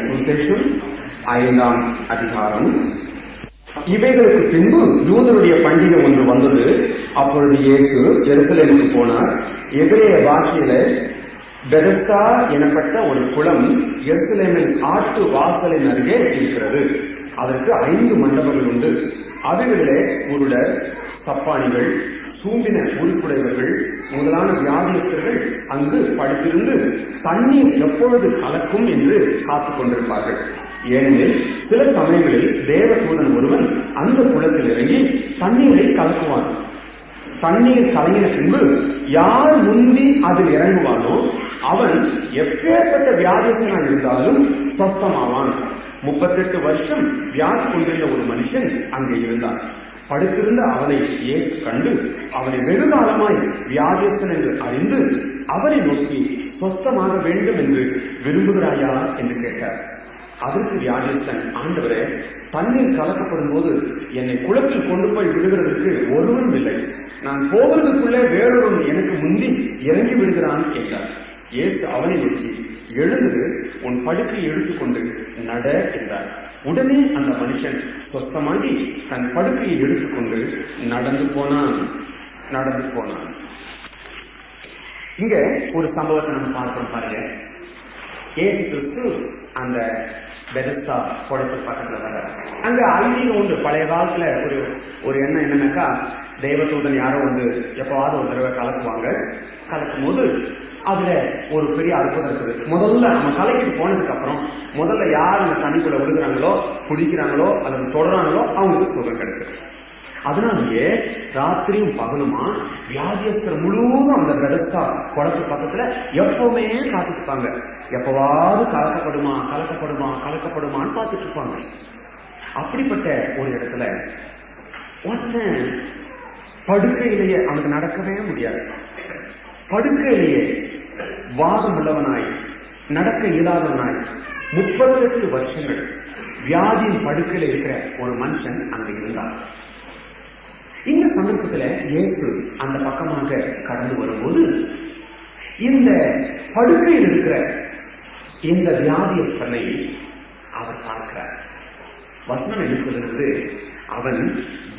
சுவிசேஷம் 5ஆம் அதிகாரம். இவைகளுக்கு பின்பு யூதருடைய பண்டிகை ஒன்று வந்தது. அப்பொழுது இயேசு எருசலேமுக்கு போனார். எபிரேய பாஷையில பெதஸ்தா எனப்பட்ட ஒரு குளம் எருசலேமில் ஆட்டு வாசலின் அருகே இருக்கிறது. அதற்கு 5 மண்டபங்கள் உண்டு. அவைகளிலே குருடர், சப்பானிகள், சூம்பின உறுப்புடையவர்கள் முதலான வியாதியஸ்தர்கள் அங்கு படுத்திருந்து தண்ணீர் எப்பொழுது கலக்கும் என்று காத்துக் கொண்டிருப்பார்கள். ஏனெனில் சில சமயங்களில் தேவதூதன் ஒருவன் அந்த குளத்தில் இறங்கி தண்ணீரை கலக்குவான். தண்ணீர் கலங்கின பின்பு யார் முந்தி அதில் இறங்குவானோ அவன் எப்பேற்பட்ட வியாதியஸ்தனாக இருந்தாலும் சொஸ்தமாவான். 38 வருஷம் வியாதி கொண்டிருந்த ஒரு மனுஷன் அங்கே இருந்தான். படுத்திருந்த அவனை இயேசு கண்டு அவனை வெகு காலமாய் வியாதியஸ்தன் என்று அறிந்து அவரை நோக்கி சொஸ்தமாக வேண்டும் என்று விரும்புகிறாயா என்று கேட்டார். அதற்கு வியாதியஸ்தன், ஆண்டவரே, தண்ணீர் கலக்கப்படும் போது என்னை குளத்தில் கொண்டு போய் விடுகிறதற்கு ஒருவரும் இல்லை. நான் போகிறதுக்குள்ளே வேறொருவன் எனக்கு முந்தி இறங்கி விடுகிறான் என்றார். இயேசு அவனை நோக்கி, எழுந்து உன் படுக்கையை எடுத்துக்கொண்டு நட என்றார். உடனே அந்த மனுஷன் சொஸ்தமாகி தன் படுக்கையை எடுத்துக்கொண்டு நடந்து போனான். இங்க ஒரு சம்பவத்தை நம்ம பார்க்கிறோம் பாருங்க. இயேசு கிறிஸ்து அந்த பெதஸ்தா குளத்துக்கு பக்கத்துல வர அங்க ஐதீகம் உண்டு. பழைய காலத்துல ஒரு எண்ணம் என்னன்னாக்கா, தெய்வதூதன் யாரோ வந்து எப்பவாவது ஒரு தடவை கலக்கும் போது அதுல ஒரு பெரிய அற்புதம் இருக்குது. முதல்ல நம்ம கலக்கிட்டு போனதுக்கு அப்புறம் முதல்ல யார் அந்த தண்ணிக்குள்ள விழுகிறாங்களோ, குடிக்கிறாங்களோ அல்லது தொடராங்களோ அவங்களுக்கு சுகம் கிடைச்சிருக்கு. அதனாலேயே ராத்திரியும் பகலுமா வியாதியஸ்தர் முழுவதும் அந்த பெதஸ்தா குளத்து பக்கத்துல எப்பவுமே காத்துட்டு எப்பவாவது கலக்கப்படுமான்னு பார்த்துட்டு இருப்பாங்க. அப்படிப்பட்ட ஒரு இடத்துல ஒருத்தன் படுக்கையிலேயே அவனுக்கு நடக்கவே முடியாது. படுக்கையிலேயே வாதம் உள்ளவனாய், நடக்க இயலாதவனாய் 38 வருஷங்கள் வியாதியின் படுக்கையில இருக்கிற ஒரு மனுஷன் அங்க இருந்தார். இந்த சந்தர்ப்பத்துல இயேசு அந்த பக்கமாக கடந்து வரும்போது இந்த படுக்கையில் இருக்கிற இந்த வியாதியஸ்தனை அவர் பார்க்கிறார். வசனம் என்ன சொல்கிறது? அவன்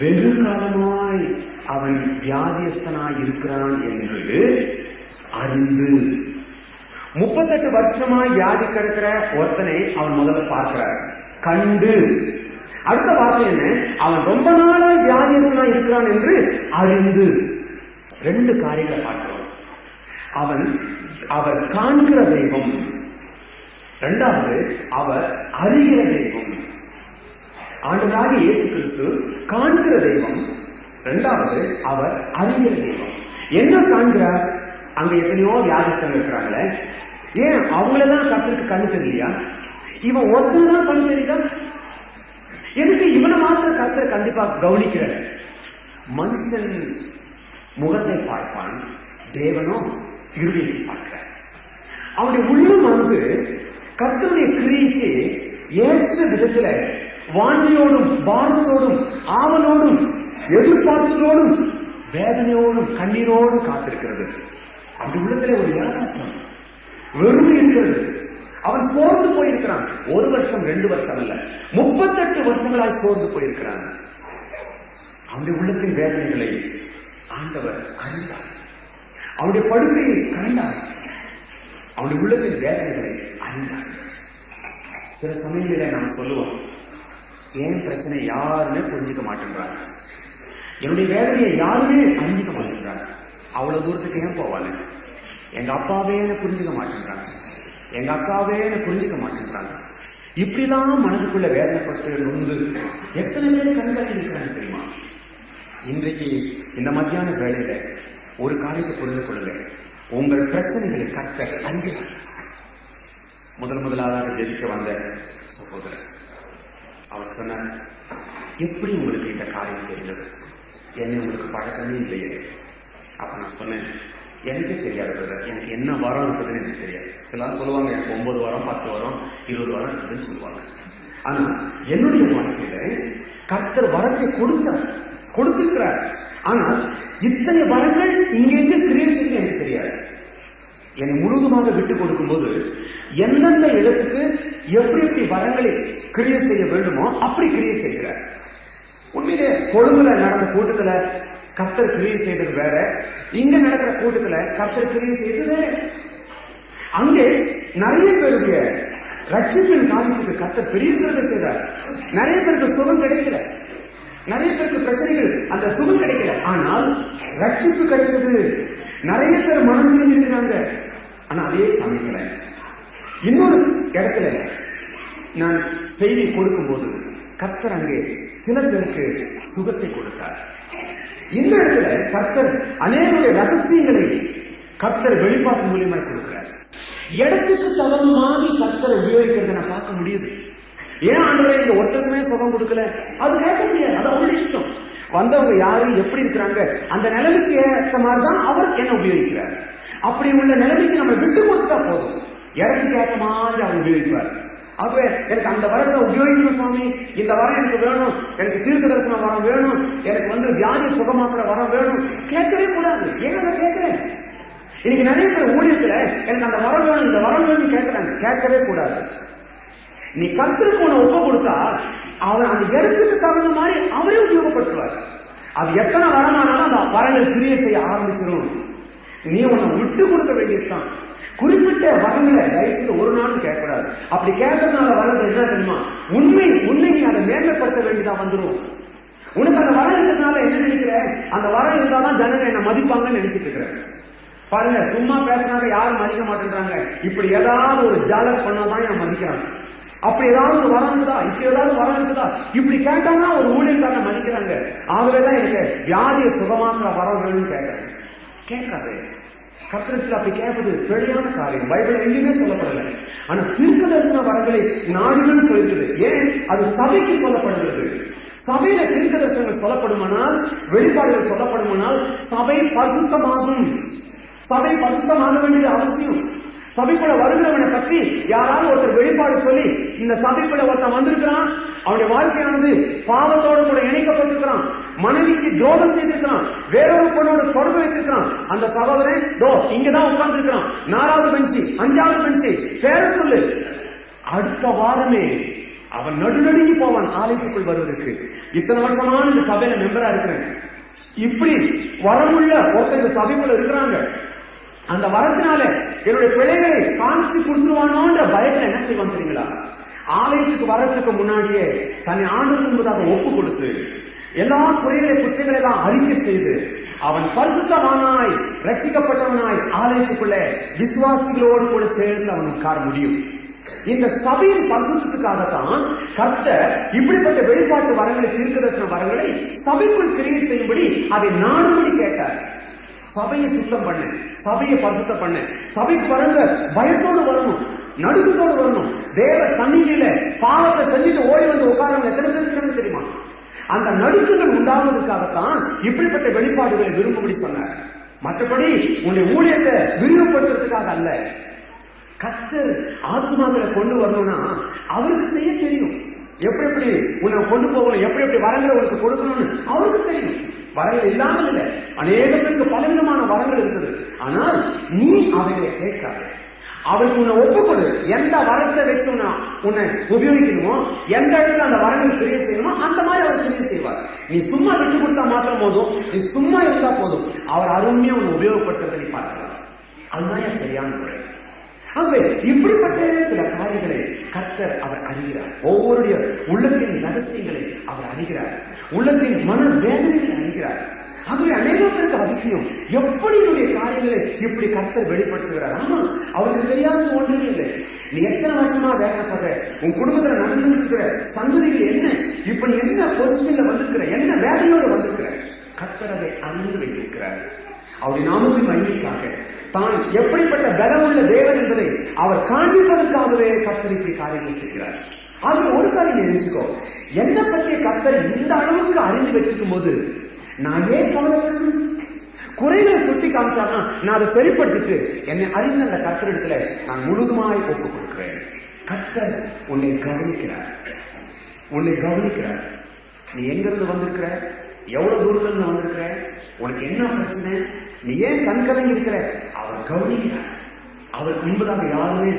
வெகு காலமாய் அவன் வியாதியஸ்தனாய் இருக்கிறான் என்று அறிந்து. 38 வருஷமாய் வியாதி கிடக்கிற ஒருத்தனை அவன் முதல்ல பார்க்கிறார், கண்டு. அடுத்த வார்த்தை என்ன? அவன் ரொம்ப நாளாய் வியாதியஸ்தனா இருக்கிறான் என்று அறிந்து. 2 காரியங்களை பார்க்கிறோம். அவர் காண்கிற தெய்வம், 2வது அவர் அறிகிற தெய்வம். ஆண்டவராகிய இயேசு கிறிஸ்து காண்கிற தெய்வம், 2வது அவர் அறிகிற தெய்வம். என்ன காண்கிறார்? அங்க எத்தனையோ வியாதிஸ்தர்கள் இருக்கிறாங்களே, ஏன் அவங்களெல்லாம் கர்த்தருக்கு கண்ணு தெரியலையா? இவன் ஒருத்தன் தான் கண்ணு தெரியுதா? எனக்கு இவனை மாத்திர கர்த்தர் கண்டிப்பா கவனிக்கிற. மனுஷன் முகத்தை பார்ப்பான், தேவனோ இருதயத்தை பார்க்கிறார். அவனுடைய உள்ளம் வந்து கர்த்தருடைய கிரியைக்கு ஏற்ற விதத்துல வாஞ்சையோடும் பாரத்தோடும் ஆவலோடும் எதிர்பார்ப்பதோடும் வேதனையோடும் கண்ணீரோடும் காத்திருக்கிறது. அப்படி உள்ளத்துல ஒரு ஏமாற்றம், வெறுமை இருக்கிறது. அவன் சோர்ந்து போயிருக்கிறான். 1 வருஷம் 2 வருஷம் அல்ல, 38 வருஷங்களாய் சோர்ந்து போயிருக்கிறான். அவனுடைய உள்ளத்தின் வேதனைகளை ஆண்டவர் அறிந்தார். அவனுடைய படுக்கையை கண்டார். அவனுடைய உள்ளத்தின் வேதனைகளை அறிந்தார். சில சமயங்களில நாம் சொல்லுவோம், ஏன் பிரச்சனை யாருமே புரிஞ்சுக்க மாட்டேன்றாங்க, என்னுடைய வேதனையை யாருமே அறிஞ்சிக்க மாட்டேன்றாங்க, அவ்வளவு தூரத்துக்கு ஏன் போவாங்க, எங்க அப்பாவே என்ன புரிஞ்சுக்க மாட்டேன்றாங்க, எங்க அக்காவே என்ன புரிஞ்சுக்க மாட்டேன்றாங்க. இப்படிலாம் மனதுக்குள்ள வேதனைப்பட்டு நொந்து எத்தனை பேர் கண்கள் இருக்கிறாங்க தெரியுமா? இன்றைக்கு இந்த மத்தியான வேளையில ஒரு காரியத்தை புரிந்து கொள்ளுங்க. உங்கள் பிரச்சனைகளை கர்த்தர் அறிகிறார். முதலாக ஜெபிக்க வந்த சகோதரர் அவர் சொன்னார், எப்படி உங்களுக்கு இந்த காரியம் தெரிந்தது? என்ன உங்களுக்கு பழக்கமே இல்லையே. அப்ப நான் சொன்னேன், எனக்கே தெரியாது, எனக்கு என்ன வரம் இருக்குதுன்னு எனக்கு தெரியாது. சிலர் சொல்லுவாங்க எனக்கு 9 வாரம் 10 வாரம் 20 வாரம் இருக்குதுன்னு சொல்லுவாங்க. ஆனா என்னுடைய வாழ்க்கையில கர்த்தர் வரத்தை கொடுத்திருக்கிறார். ஆனால் இத்தனை வரங்கள் இங்கெங்க கிரியேட் செய்ய எனக்கு தெரியாது. என்னை முழுவதுமாக விட்டு கொடுக்கும் போது எந்தெந்த இடத்துக்கு எப்படி எப்படி வரங்களை கிரியை செய்ய வேண்டுமோ அப்படி கிரியை செய்கிறார். உண்மையிலே கொழும்புல நடந்த கூட்டத்துல கர்த்தர் கிரியை செய்தது வேற, இங்க நடக்கிற கூட்டத்துல கர்த்தர் கிரியை செய்தது வேற. அங்கே நிறைய பேருடைய ரட்சிப்பின் காரியத்துக்கு கர்த்தர் பெரிய கிருபை செய்தார். நிறைய பேருக்கு சுகம் கிடைக்கல, நிறைய பேருக்கு பிரச்சனைகள் அந்த சுகம் கிடைக்கல, ஆனால் ரட்சிப்பு கிடைத்தது. நிறைய பேர் மனம் திரும்பி இருக்கிறாங்க, ஆனா அதே சமயத்துல இன்னொரு இடத்துல நான் செய்தி கொடுக்கும் போது கர்த்தர் அங்கே சில பேருக்கு சுகத்தை கொடுத்தார். இந்த இடத்துல கர்த்தர் அநேகருடைய ரகசியங்களை கர்த்தர் வெளிப்பாட்டு மூலியமாய் கொடுக்கிறார். இடத்துக்கு தகுந்த மாதிரி கர்த்தரை உபயோகிக்கிறத நான் பார்க்க முடியுது. ஏன் ஆண்டவரே இங்க ஒருத்தருக்குமே சுகம் கொடுக்கல, அது கேட்க முடியாது, அது அவங்க இஷ்டம். வந்தவங்க யாரு எப்படி இருக்கிறாங்க அந்த நிலைமைக்கு ஏற்ற மாதிரிதான் அவர் என்ன உபயோகிக்கிறார். அப்படி உள்ள நிலைமைக்கு நம்ம விட்டு கொடுத்துட்டா போதும், இடத்துக்கு ஏற்ற மாதிரி அவர் உபயோகிப்பார். ஆகவே எனக்கு அந்த வரத்தை உபயோகிக்கணும் சுவாமி, இந்த வரம் எனக்கு வேணும், எனக்கு தீர்க்க தரிசன வரம் வேணும், எனக்கு வியாதி சுகமாக்குற வரம் வேணும், கேட்கவே கூடாது. ஏன் அதை கேட்கிறேன்? இன்னைக்கு நிறைய பேர் ஊழியத்துல எனக்கு அந்த வரம் வேணும், இந்த வரம் வேணும் கேட்கிறாங்க, கேட்கவே கூடாது. நீ கர்த்தருக்கு உன்னை ஒப்பு கொடுத்தா அவர் அந்த இடத்துக்கு தகுந்த மாதிரி அவரே உபயோகப்படுத்துவார். அது எத்தனை வரமானாலும் அந்த வரங்கள் கிரியை செய்ய ஆரம்பிச்சிடும். நீ உன்னை விட்டு கொடுக்க வேண்டியதுதான். குறிப்பிட்ட வரங்களை தயவுசெய்து ஒரு நாளும் கேட்கக்கூடாது. அப்படி கேட்கறதுனால வரது என்ன தெரியுமா, உண்மை நீ அதை மேன்மைப்படுத்த வேண்டியதா வந்துடும். உனக்கு அந்த வரம் இருக்கிறதுனால என்ன நினைக்கிற, அந்த வரம் இருந்தாதான் ஜனங்க என்ன மதிப்பாங்கன்னு நினைச்சிட்டு இருக்கிறேன். பாருங்க, சும்மா பேசினாங்க யாரும் மதிக்க மாட்டேன்றாங்க. இப்படி ஏதாவது ஒரு ஜாலர் பண்ணாதான் என் மதிக்கிறாங்க. அப்படி ஏதாவது ஒரு வரம் இருக்குதா, இப்படி ஏதாவது வரம் இருக்குதா, இப்படி கேட்டாங்கன்னா ஒரு ஊழியக்காரனை மதிக்கிறாங்க. ஆகவேதான் எனக்கு வியாதியை சுகமாக்குற வரம் வேணும்னு கேட்கறேன். கேட்காது. கர்த்தரிடத்தில் அப்படி கேட்பது பிழையான காரியம். பைபிள் எங்கேயுமே சொல்லப்படலை. ஆனா தீர்க்க தரிசன வரங்களை நாடுன்னு சொல்லிருக்குது. ஏன்? அது சபைக்கு சொல்லப்படுகிறது. சபையில தீர்க்க தரிசனங்கள் சொல்லப்படுமானால், வெளிப்பாடுகள் சொல்லப்படுமானால் சபை பரிசுத்தமாகும். சபை பரிசுத்தமாக வேண்டியது அவசியம். சபைக்குள்ள வருகிறவனை பற்றி யாராவது ஒருத்தர் வெளிப்பாடு சொல்லி, இந்த சபைக்குள்ள ஒருத்தன் வந்திருக்கிறான், அவனுடைய வாழ்க்கையானது பாவத்தோடு கூட இணைக்கப்பட்டிருக்கிறான், மனைவிக்கு துரோகம் செய்திருக்கிறான், வேறொரு பொண்ணோட தொடர்பு வைத்திருக்கிறான், அந்த சகோதரன் இங்கதான் உட்கார்ந்து இருக்கிறான், 4வது பெஞ்சு 5வது பெஞ்சு பேர சொல்லு, அடுத்த வாரமே அவன் நடுநடுங்கி போவான் ஆலயத்துக்குள் வருவதற்கு. இத்தனை வருஷமான இந்த சபையில மெம்பரா இருக்கிறேன், இப்படி வரமுள்ள ஒருத்தர் இந்த சபைக்குள்ள இருக்கிறாங்க, அந்த வரத்தினால என்னுடைய பிள்ளைகளை காமிச்சு கொடுத்துருவானோன்ற பயத்துல என்ன செய்வான் தெரியுங்களா, ஆலயத்துக்கு வரத்துக்கு முன்னாடியே தன்னை ஆண்டவருக்கு முன்பதாக ஒப்பு கொடுத்து எல்லா குற்றங்களை எல்லாம் அறிக்கை செய்து அவன் பரிசுத்தவானாய் ரட்சிக்கப்பட்டவனாய் ஆலயத்துக்குள்ள விசுவாசிகளோடு கூட சேர்ந்து அவன் உட்கார முடியும். இந்த சபையின் பரிசுத்தத்துக்காகத்தான் கர்த்தர் இப்படிப்பட்ட வெளிப்பாட்டு வரங்களை, தீர்க்க தரிசன வரங்களை சபைக்குள் கிரியை செய்யும்படி அதை நாடும்படி கேட்டார். சபையை சுத்தம் பண்ண, சபையை பரிசுத்தம் பண்ண, சபைக்கு வரங்க பயத்தோடு வரணும், நடுக்கத்தோடு வரணும். தேவ சந்நிதியில பாவத்தை செஞ்சுட்டு ஓடி வந்து உட்காரங்க எத்தனை பேர் இருக்கிறாங்க தெரியுமா? அந்த நடுக்கங்கள் உண்டாவதற்காகத்தான் இப்படிப்பட்ட வெளிப்பாடுகளை விரும்பும்படி சொன்னார். மற்றபடி உன்னுடைய ஊழியத்தை விரிவுபடுத்துறதுக்காக அல்ல. கர்த்தர் ஆத்மாக்களை கொண்டு வரணும்னா அவருக்கு செய்ய தெரியும். எப்படி எப்படி உன்னை கொண்டு போகணும், எப்படி எப்படி வரங்களை உனக்கு கொடுக்கணும்னு அவருக்கு தெரியும். வரங்கள் இல்லாமல் இல்லை, அநேக பேருக்கு பலவிதமான வரங்கள் இருக்குது. ஆனால் நீ அவைகளை கேட்காது, அவளுக்கு உன்னை ஒப்புக்கொடு. எந்த வரத்தை வச்சு உன்னை உபயோகிக்கணுமோ, எந்த இடத்துல அந்த வரங்கள் கிரியை செய்யணுமோ அந்த மாதிரி அவர் கிரியை செய்வார். நீ சும்மா விட்டு கொடுத்தா மாத்திரம் போதும், நீ சும்மா இருந்தா போதும், அவர் அருமையா உன்னை உபயோகப்படுத்துறதை நீ பார்க்கலாம். அதுதான் சரியான முறை. ஆகவே இப்படிப்பட்ட சில காரியங்களை கர்த்தர் அவர் அறிகிறார். ஒவ்வொருடைய உள்ளத்தின் ரகசியங்களை அவர் அறிகிறார், உள்ளத்தின் மன வேதனைகளை அறிகிறார். ஆகவே அநேக பேருக்கு அதிசயம், எப்படி என்னுடைய காரியங்களை இப்படி கர்த்தர் வெளிப்படுத்துகிறார். ஆமா, அவருக்கு தெரியாதது ஒன்றுமே இல்லை. நீ எத்தனை வருஷமா வேதனைப்படுற, உன் குடும்பத்துல நடந்து வச்சுக்கிற சந்ததிகள் என்ன, இப்படி என்ன பொசிஷன்ல வந்திருக்கிற, என்ன வேதனையோடு வந்திருக்கிற, கர்த்தர் அதை அறிந்து வைத்திருக்கிறார். அவருடைய நாமத்தின் மகிமைக்காக, தான் எப்படிப்பட்ட பலமுள்ள தேவன் என்பதை அவர் காண்பிப்பதற்காகவே கர்த்தர் இப்படி காரியங்களை செய்கிறார். ஆகவே ஒரு காரியம் தெரிஞ்சுக்கோ, என்னை பற்றிய கர்த்தர் இந்த அளவுக்கு அறிந்து வைத்திருக்கும் போது நான் ஏன் கவலைப்படணும்? குறைகளை சுட்டி காமிச்சானா நான் அதை சரிப்படுத்திட்டு என்னை அறிந்த அந்த கர்த்தரிடத்துல நான் முழுதுமாய் ஒப்புக் கொடுக்கிறேன். கர்த்தர் உன்னை கவனிக்கிறார், உன்னை கவனிக்கிறார். நீ எங்கிருந்து வந்திருக்கிற, எவ்வளவு தூரத்துல இருந்து வந்திருக்கிற, உனக்கு என்ன பிரச்சனை, நீ ஏன் கண் கலங்கி இருக்கிற, அவர் கவனிக்கிறார். அவருக்கு முன்பதாக யாருமே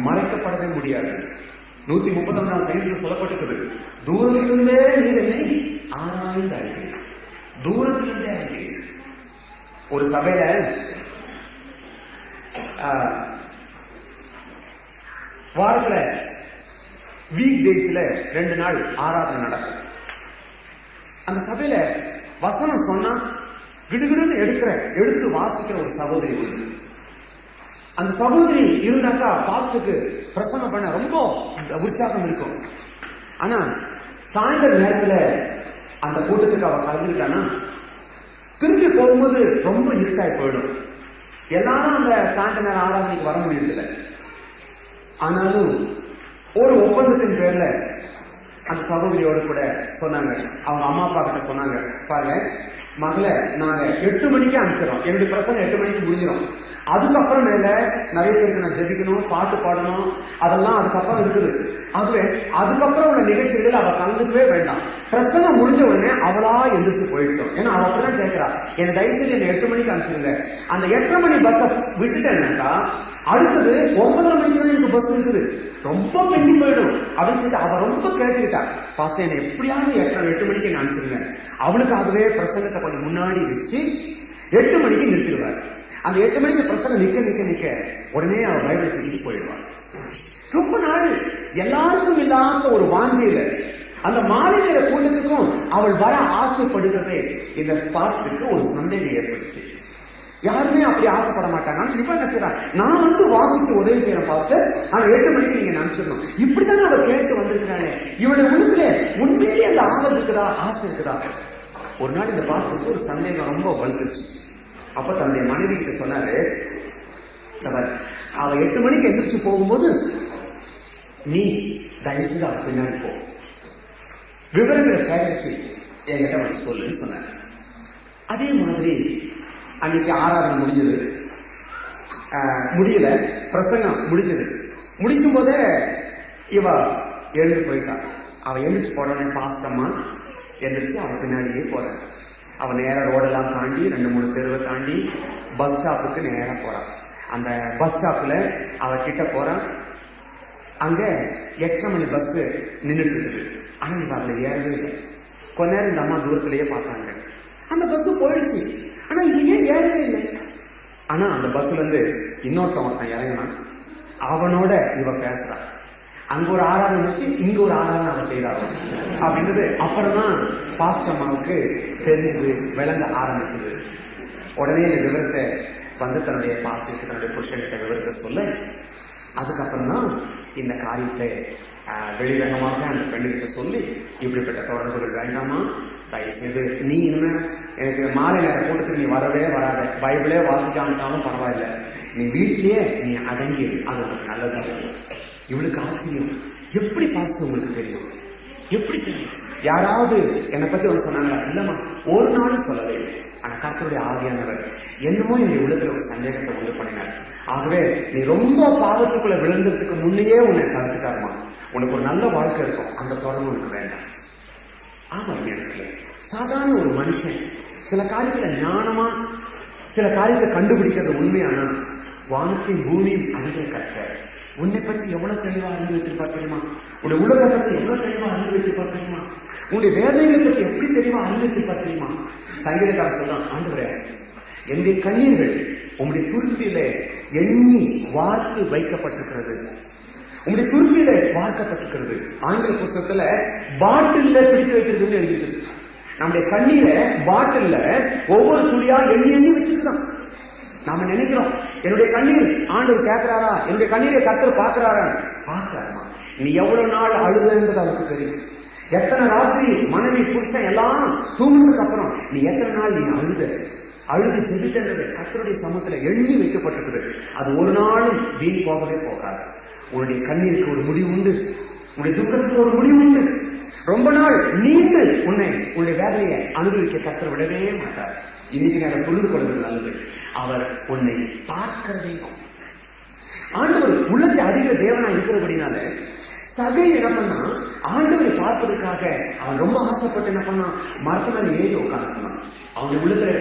மறைக்கப்படவே முடியாது. 131 சங்கீதத்தில் சொல்லப்பட்டிருக்குது, தூரத்திலிருந்தே நீர் என்னை ஆராய்ந்து அறிகிறீர். தூரத்திலிருந்தே அறிகிறீர். ஒரு சபையில வாரத்துல வீக் டேஸ்ல 2 நாள் ஆராதனை நடக்கும். அந்த சபையில வசனம் சொன்னா கிடுகிடுன்னு எடுத்து வாசிக்கிற ஒரு சகோதரி உண்டு. அந்த சகோதரி இருந்தாக்கா பாஸ்டருக்கு பிரசங்கம் பண்ண ரொம்ப உற்சாகம் இருக்கும். ஆனா சாயந்தர நேரத்துல அந்த கூட்டத்துக்கு அவ கலந்துக்கிட்டானா திரும்பி போகும்போது ரொம்ப இருட்டாய் போயிடும். எல்லாரும் அந்த சாயந்தர நேரம் ஆராதனைக்கு வர முடியல. ஆனாலும் ஒரு ஒப்பந்தத்தின் பேர்ல அந்த சகோதரியோடு கூட சொன்னாங்க, அவங்க அம்மா அப்பா கிட்ட சொன்னாங்க, பாருங்க மகளை நாங்க 8 மணிக்கு அனுப்பிச்சிடறோம், என்னுடைய பிரசங்கம் 8 மணிக்கு முடிஞ்சிடும். அதுக்கப்புறம் மேல நிறைய பேருக்கு நான் ஜெபிக்கணும், பாட்டு பாடணும், அதெல்லாம் அதுக்கப்புறம் இருக்குது. அதுக்கப்புறம் உள்ள நிகழ்ச்சிகளில் அவ கலந்துக்கவே வேண்டாம். பிரசங்கம் முடிஞ்ச உடனே அவளா எந்திரிச்சு போயிட்டோம். ஏன்னா அவ அப்படிதான் கேட்கிறா, என்ன தயவுசெய்து என்ன 8 மணிக்கு அனுப்பிச்சிருங்க. அந்த 8:30 மணி பஸ் விட்டுட்டேன்னாக்கா அடுத்தது 9:30 மணிக்கு தான் எனக்கு பஸ் இருக்குது, ரொம்ப பெண்டி போயிடும் அப்படின்னு சொல்லிட்டு அவ ரொம்ப கேட்டுக்கிட்டா. பாஸ்டர் என்ன எப்படியாவது 8 மணிக்கு என்ன அனுப்பிச்சிருங்க. அவளுக்காகவே பிரசங்கத்தை கொஞ்சம் முன்னாடி வச்சு 8 மணிக்கு நிறுத்திடுவார். அந்த 8 மணிக்கு பிரசங்கம் நிக்க உடனே அவ பைபிள் தூக்கிட்டு போயிடுவாள். ரொம்ப நாள் எல்லாருக்கும் இல்லாத ஒரு வாஞ்சையில அந்த மாலை நேர கூட்டத்துக்கும் அவள் வர ஆசைப்படுகிறதே இந்த பாஸ்டருக்கு ஒரு சந்தேகம் ஏற்பட்டுச்சு. யாருமே அப்படி ஆசைப்பட மாட்டாங்க. ஆனா இவன் என்ன செய்யறான், நான் வந்து வாசிச்சு உதவி செய்யறேன் பாஸ்டர், ஆனா 8 மணிக்கு நீங்க நினைச்சிடணும். இப்படித்தானே அவ கேட்டு வந்திருக்கிறாளே, இவனுடைய உள்ளத்துல உண்மையிலேயே அந்த ஆவல் இருக்குதா, ஆசை இருக்குதா? ஒரு நாள் இந்த பாஸ்டருக்கு ஒரு சந்தேகம் ரொம்ப வலுத்துருச்சு. அப்ப தன்னுடைய மனைவி கிட்ட சொன்னாரு, அவ 8 மணிக்கு எந்திரிச்சு போகும்போது நீ தயவு செய்து அவ பின்னாடி போ, விவரங்களை சேகரிச்சு என்கிட்ட வந்து சொல்லுன்னு சொன்னார். அதே மாதிரி அன்னைக்கு ஆராதனை முடிஞ்சது, முடியல, பிரசங்கம் முடிஞ்சது. முடிக்கும் போதே இவ எழுந்து போயிட்டா. அவ எழுந்திரிச்சு போறோன்னே பாஸ்டம்மா எந்திரிச்சு அவ பின்னாடியே போற. அவ நேர ரோடெல்லாம் தாண்டி 2-3 தெருவை தாண்டி பஸ் ஸ்டாப்புக்கு நேரா போறான். அந்த பஸ் ஸ்டாப்ல அவ கிட்ட போறான். அங்க 8:30 மணி பஸ் நின்றுட்டு இருக்குது. ஆனா இவ அதுல ஏறவே இல்லை. கொஞ்ச நேரம் இந்த அம்மா தூரத்திலேயே பார்த்தாங்க. அந்த பஸ் போயிடுச்சு, ஆனா இவ ஏன் ஏறவே இல்லை? ஆனா அந்த பஸ்ல இருந்து ஒருத்தன் இறங்கினான். அவனோட இவ பேசுறா. அங்க ஒரு ஆராதனை வச்சு இங்க ஒரு ஆராதனை அவ செய்யறாங்க அப்படின்றது அப்புறம் தான் பாஸ்டர் அம்மாவுக்கு தெரிஞ்சது, விளங்க ஆரம்பிச்சது. உடனே இந்த விவரத்தை வந்து தன்னுடைய பாஸ்டருக்கு, தன்னுடைய புருஷன்கிட்ட விவரத்தை சொல்ல, அதுக்கப்புறம் தான் இந்த காரியத்தை வெளிரகமாக அந்த பெண்ணுகிட்ட சொல்லி, இப்படிப்பட்ட தொடர்புகள் வேண்டாமா, தயவு செய்து நீ இனிமே எனக்கு மாலை நேர கூட்டத்துக்கு நீ வரவே வராத, பைபிளே வாசிக்காமட்டாலும் பரவாயில்ல, நீ வீட்டிலேயே நீ அடங்கி, அது உனக்கு நல்லதா இருக்கும். இவளுக்கு ஆச்சரியம், எப்படி பாஸ்டர் உங்களுக்கு தெரியும், எப்படி தெரியும்? யாராவது என்னை பத்தி வந்து சொன்னாங்களா? இல்லம்மா, ஒரு நாள் சொல்லவே இல்லை. ஆனா கர்த்தருடைய ஆவியானவர் என்னமோ என்னுடைய உள்ளத்துல ஒரு சந்தேகத்தை உண்டு பண்ணினார். ஆகவே நீ ரொம்ப பாவத்துக்குள்ள விழுந்ததுக்கு முன்னையே உன்னை தடுத்துட்டாருமா, உனக்கு ஒரு நல்ல வாழ்க்கை இருக்கும், அந்த தொடர்பு உனக்கு வேண்டாம். ஆமா, எனக்கு சாதாரண ஒரு மனுஷன் சில காரியத்துல ஞானமா சில காரியத்தை கண்டுபிடிக்கிறது உண்மையானா, வானத்தையும் பூமியும் அறிந்த கர்த்தர் உன்னை பற்றி எவ்வளவு தெளிவா அறிந்து வைத்திருப்பார் தெரியுமா? உன்னுடைய உலகத்தை பற்றி எவ்வளவு தெளிவா அறிந்து வைத்திருப்பார் தெரியுமா? உன்னுடைய வேதனைகளை பற்றி எப்படி தெளிவா அறிந்து வைத்திருப்பார் தெரியுமா? சங்கீதக்காரர் சொல்றான், ஆண்டவரே என்னுடைய கண்ணீர்கள் உங்களுடைய துருத்தியிலே எண்ணி வார்த்து வைக்கப்பட்டிருக்கிறது, உங்களுடைய துருத்தியில வார்க்கப்பட்டிருக்கிறது. ஆங்கில புத்தகத்துல பாட்டில்ல பிடித்து வைக்கிறது எழுதிருக்கு. நம்முடைய கண்ணீரை பாட்டில்ல ஒவ்வொரு துளியா எண்ணி எண்ணி வச்சிருக்குதான். நாம நினைக்கிறோம் என்னுடைய கண்ணீர் ஆண்டவர் கேட்கிறாரா, என்னுடைய கண்ணீரை கர்த்தர் பார்க்கிறாரா? பார்க்கிறாரா? நீ எவ்வளவு நாள் அழுதுன்றது அவருக்கு தெரியும். எத்தனை ராத்திரி மனைவி புருஷன் எல்லாம் தூங்குனதுக்கு அப்புறம் நீ எத்தனை நாள் நீ அழுது செபித்தன்றது கர்த்தருடைய சமூகத்துல எண்ணி வைக்கப்பட்டிருக்குது. அது ஒரு நாளும் வீண் போகவே போகாது. உன்னுடைய கண்ணீருக்கு ஒரு முடிவு உண்டு, உன்னுடைய துக்கத்துக்கு ஒரு முடிவு உண்டு. ரொம்ப நாள் நீண்டு உன்னுடைய வேதனையை அனுபவிக்க கர்த்தர் விடவே மாட்டார். இன்னைக்கு நான் புரிந்து கொள்வது நல்லது. அவர் உன்னை பார்க்கிற தெய்வம். ஆண்டவர் உள்ளத்தை அறிகிற தேவனா இருக்கிறபடினால சகை என்ன பண்ணா, ஆண்டவரை பார்ப்பதற்காக அவன் ரொம்ப ஆசைப்பட்டு என்ன பண்ணான், மரத்து மேல ஏறி உட்கார்ந்து அவனுடைய உள்ளத்துல